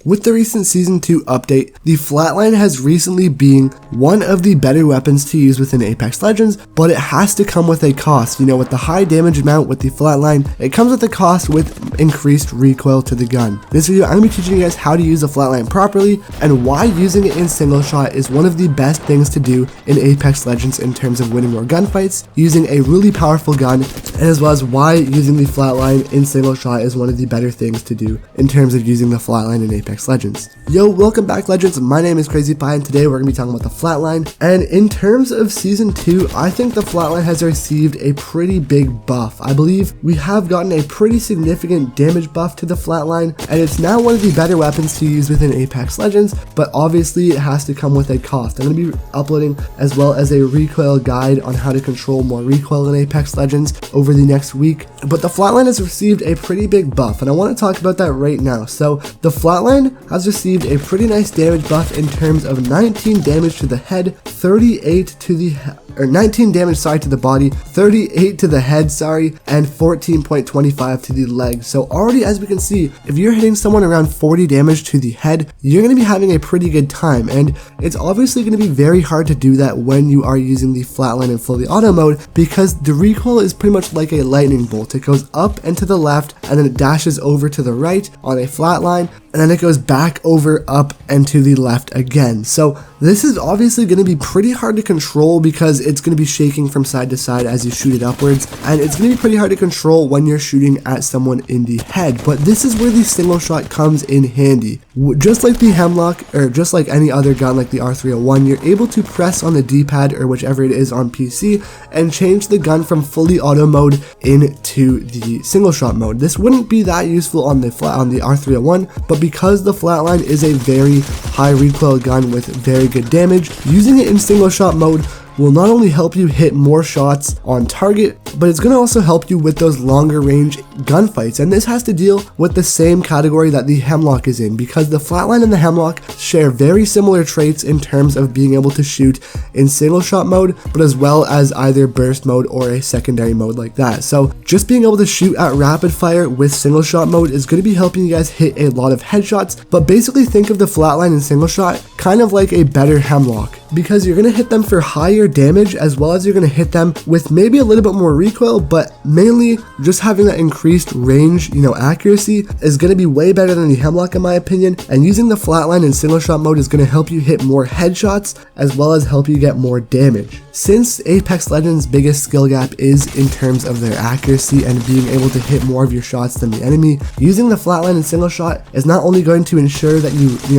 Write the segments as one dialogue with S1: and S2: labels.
S1: With the recent Season 2 update, the Flatline has recently been one of the better weapons to use within Apex Legends, but it has to come with a cost. You know, with the high damage amount with the Flatline, it comes with a cost with increased recoil to the gun. In this video, I'm going to be teaching you guys how to use the Flatline properly and why using it in single shot is one of the best things to do in Apex Legends in terms of winning more gunfights, using a really powerful gun, and as well as why using the Flatline in single shot is one of the better things to do in terms of using the Flatline in Apex Legends. Yo, welcome back Legends, my name is CrazyPie and today we're going to be talking about the Flatline. And in terms of Season 2, I think the Flatline has received a pretty big buff. I believe we have gotten a pretty significant damage buff to the Flatline, and it's now one of the better weapons to use within Apex Legends, but obviously it has to come with a cost. I'm going to be uploading as well as a recoil guide on how to control more recoil in Apex Legends over the next week, but the Flatline has received a pretty big buff, and I want to talk about that right now. So the Flatline has received a pretty nice damage buff in terms of 19 damage to the head, 38 to the 19 damage to the body, 38 to the head and 14.25 to the leg. So already, as we can see, if you're hitting someone around 40 damage to the head, you're going to be having a pretty good time, and it's obviously going to be very hard to do that when you are using the Flatline in fully auto mode, because the recoil is pretty much like a lightning bolt. It goes up and to the left, and then it dashes over to the right on a Flatline, and then it goes back over, up, and to the left again. So this is obviously going to be pretty hard to control because it's going to be shaking from side to side as you shoot it upwards, and it's going to be pretty hard to control when you're shooting at someone in the head. But this is where the single shot comes in handy. Just like the Hemlock, or just like any other gun like the R301, you're able to press on the D-pad or whichever it is on PC and change the gun from fully auto mode into the single shot mode. This wouldn't be that useful on the R301, but because the Flatline is a very high recoil gun with very good damage, using it in single shot mode will not only help you hit more shots on target, but it's going to also help you with those longer range gunfights. And this has to deal with the same category that the Hemlock is in, because the Flatline and the Hemlock share very similar traits in terms of being able to shoot in single shot mode, but as well as either burst mode or a secondary mode like that. So just being able to shoot at rapid fire with single shot mode is going to be helping you guys hit a lot of headshots. But basically think of the Flatline in single shot kind of like a better Hemlock, because you're going to hit them for higher damage, as well as you're going to hit them with maybe a little bit more recoil, but mainly just having that increased range, accuracy is going to be way better than the Hemlock in my opinion. And using the Flatline in single shot mode is going to help you hit more headshots, as well as help you get more damage. Since Apex Legends' biggest skill gap is in terms of their accuracy and being able to hit more of your shots than the enemy, using the Flatline in single shot is not only going to ensure that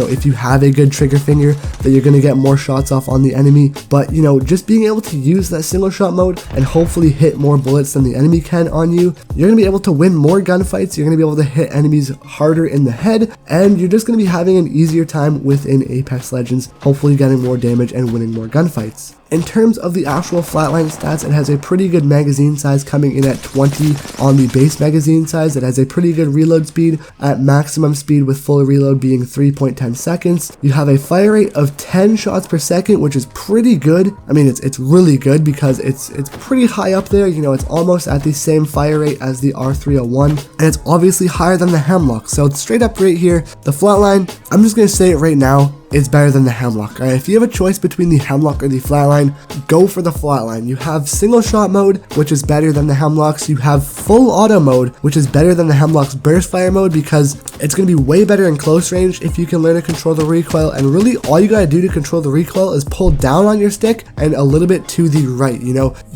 S1: if you have a good trigger finger, that you're going to get more shots off on the enemy, but just being able to use that single shot mode and hopefully hit more bullets than the enemy can on you, you're going to be able to win more gunfights, you're going to be able to hit enemies harder in the head, and you're just going to be having an easier time within Apex Legends, hopefully getting more damage and winning more gunfights. In terms of the actual Flatline stats, it has a pretty good magazine size coming in at 20 on the base magazine size. It has a pretty good reload speed at maximum speed with full reload being 3.10 seconds. You have a fire rate of 10 shots per second, which is pretty good. I mean, it's really good because it's pretty high up there. It's almost at the same fire rate as the R301, and it's obviously higher than the Hemlock. So it's straight up right here. The Flatline, I'm just going to say it right now, it's better than the Hemlock. Alright, if you have a choice between the Hemlock or the Flatline, go for the Flatline. You have single shot mode, which is better than the Hemlock's. You have full auto mode, which is better than the Hemlock's burst fire mode, because it's going to be way better in close range if you can learn to control the recoil. And really all you gotta do to control the recoil is pull down on your stick and a little bit to the right.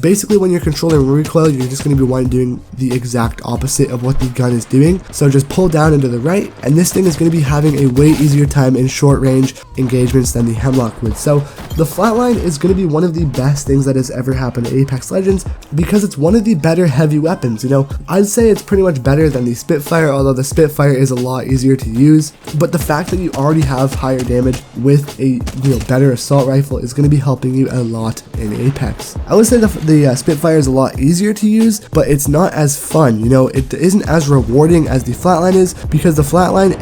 S1: Basically when you're controlling recoil, you're just going to be doing the exact opposite of what the gun is doing. So just pull down into the right, and this thing is going to be having a way easier time in short range engagements than the Hemlock would. So the Flatline is going to be one of the best things that has ever happened to Apex Legends, because it's one of the better heavy weapons. I'd say it's pretty much better than the Spitfire, although the Spitfire is a lot easier to use. But the fact that you already have higher damage with a better assault rifle is going to be helping you a lot in Apex. I would say the Spitfire is a lot easier to use, but it's not as fun. It isn't as rewarding as the Flatline is, because the Flatline,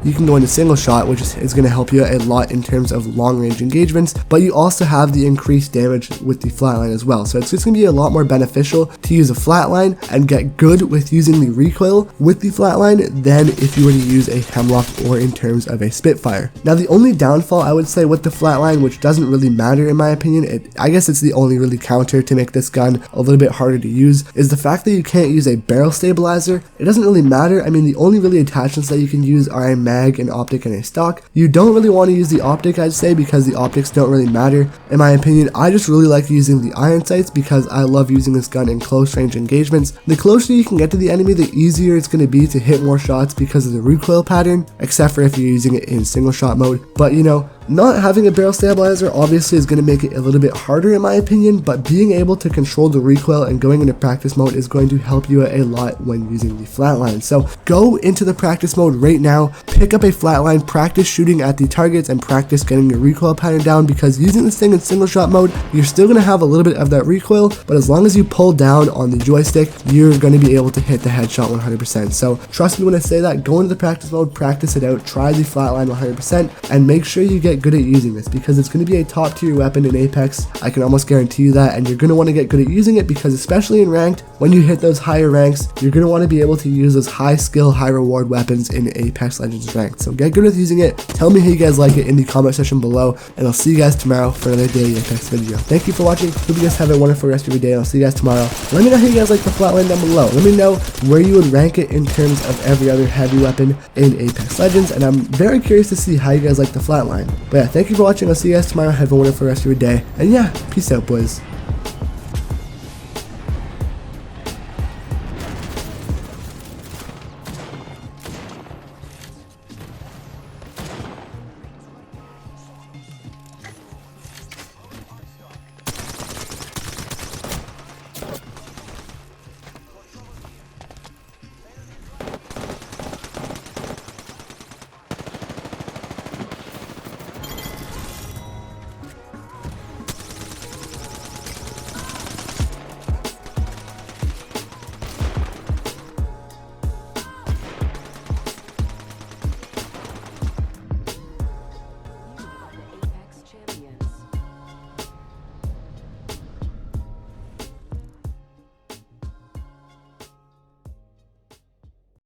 S1: you can go into single shot, which is going to help you a lot lot in terms of long range engagements, but you also have the increased damage with the flatline as well. So it's just going to be a lot more beneficial to use a flatline and get good with using the recoil with the flatline than if you were to use a Hemlock or in terms of a Spitfire. Now the only downfall I would say with the flatline, which doesn't really matter in my opinion, I guess it's the only really counter to make this gun a little bit harder to use, is the fact that you can't use a barrel stabilizer. It doesn't really matter. I mean, the only really attachments that you can use are a mag, an optic, and a stock. You don't really want to use the optic, I'd say, because the optics don't really matter in my opinion. I just really like using the iron sights because I love using this gun in close range engagements. The closer you can get to the enemy, the easier it's going to be to hit more shots because of the recoil pattern, except for if you're using it in single shot mode. But you know, not having a barrel stabilizer obviously is going to make it a little bit harder in my opinion, but being able to control the recoil and going into practice mode is going to help you a lot when using the flatline. So go into the practice mode right now, pick up a flatline, practice shooting at the targets and practice getting your recoil pattern down, because using this thing in single shot mode, you're still going to have a little bit of that recoil, but as long as you pull down on the joystick, you're going to be able to hit the headshot 100%. So trust me when I say that, go into the practice mode, practice it out, try the flatline 100%, and make sure you get good at using this, because it's going to be a top tier weapon in Apex. I can almost guarantee you that, and you're going to want to get good at using it, because especially in ranked, when you hit those higher ranks, you're going to want to be able to use those high skill, high reward weapons in Apex Legends ranked. So get good at using it. Tell me how you guys like it in the comment section below, and I'll see you guys tomorrow for another daily Apex video. Thank you for watching. Hope you guys have a wonderful rest of your day, and I'll see you guys tomorrow. Let me know how you guys like the flatline down below. Let me know where you would rank it in terms of every other heavy weapon in Apex Legends, and I'm very curious to see how you guys like the flatline. But yeah, thank you for watching. I'll see you guys tomorrow. Have a wonderful rest of your day. And yeah, peace out, boys.